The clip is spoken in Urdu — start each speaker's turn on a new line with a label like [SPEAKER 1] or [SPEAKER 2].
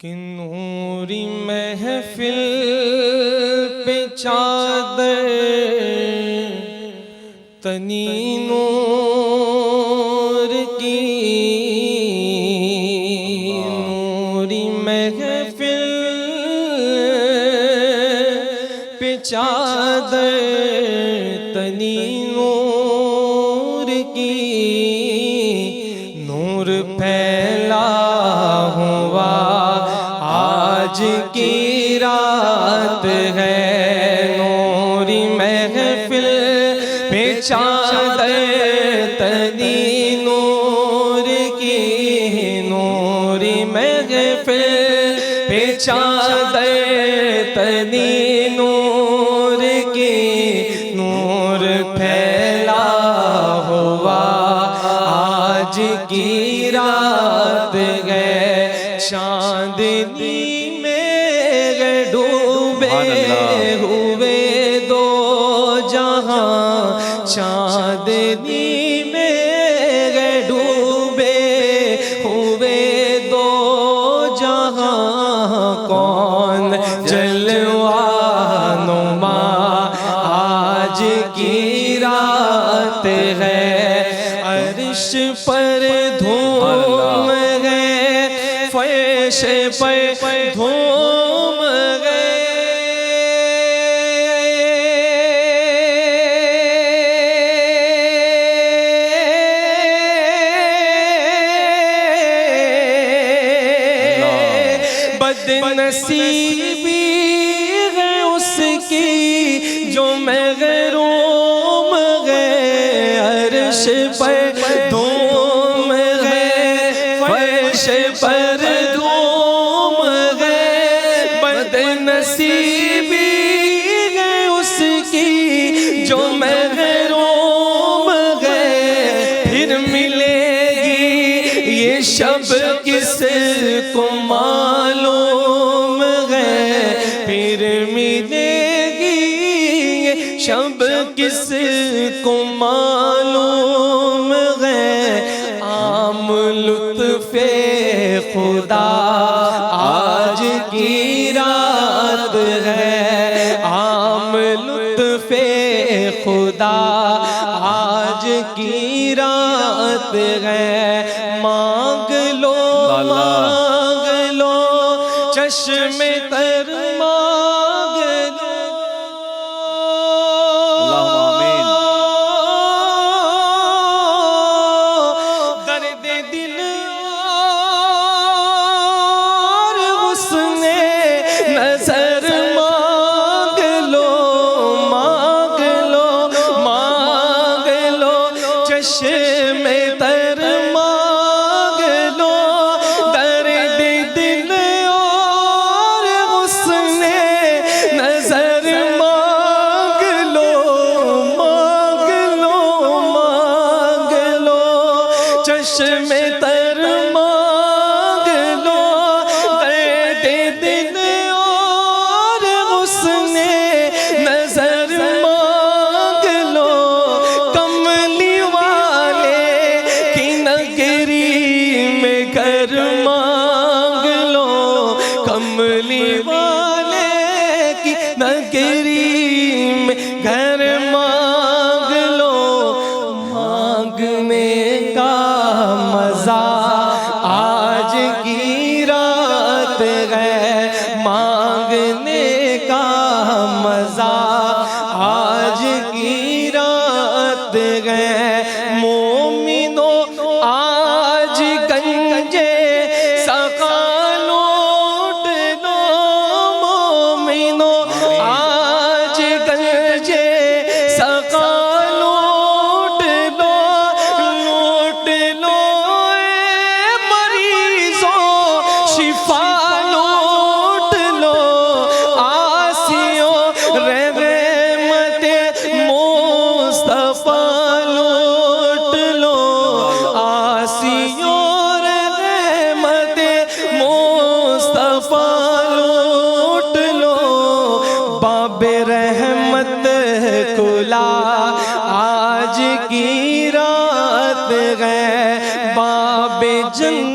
[SPEAKER 1] کہ نوری محفل پہ چادر تنی نور کی، نوری محفل پہ چادر تنی نور کی، نور پھیلا ہوا آج کی رات ہے، نوری محفل پہ چادر تنی نور کی، نوری محفل پہ چادر تنی نور کی، نور پھیلا ہوا آج کی رات ہے، چاندنی میں ڈوبے ہوئے دو جہاں، چاندنی میں ڈوبے ہوئے دو جہاں، کون جلوہ نما آج کی رات ہے، عرش پر دھوم ہے، فرش پر دھوم ہے، بد نصیبی ہے اس کی جو محروم ہے، عرش پر دھوم ہے، فرش پر دھوم ہے، بد نصیبی ہے اس کی جو محروم ہے، پھر ملے گی یہ شب کس کو معلوم ہے، پھر ملے گی یہ شب کس کو معلوم ہے، عام لطف خدا آج کی رات ہے، عام لطف خدا آج کی رات ہے، مانگ لو مانگ لو چشم تر مانگ لو، درد دل اور حسن نظر مانگ لو، مانگ لو مانگ لو چشم تر مانگ لو، درد دل اور حسن نظر مانگ لو، مانگ لو مانگ لو چشم تر مانگ لو، درد دل اور حسن نظر مانگ لو، کملی والے کی نگری میں گھر مانگ لو، کملی والے کی نگری میں گھر مانگ لو، مانگنے کا مزہ آج کی رات ہے، مانگنے کا مزہ آج کی رات ہے، مومنو آج گنجے سخا لوٹ لو، مومنو آج گنجے سخا لوٹ لو، لوٹ لو اے مریضوں شفا لوٹ لو، آسیوں رحمت مصطفیٰ لوٹ لو، آسیوں رحمت مصطفیٰ لوٹ لو، باب رحمت کھلا آج کی رات ہے، باب جنت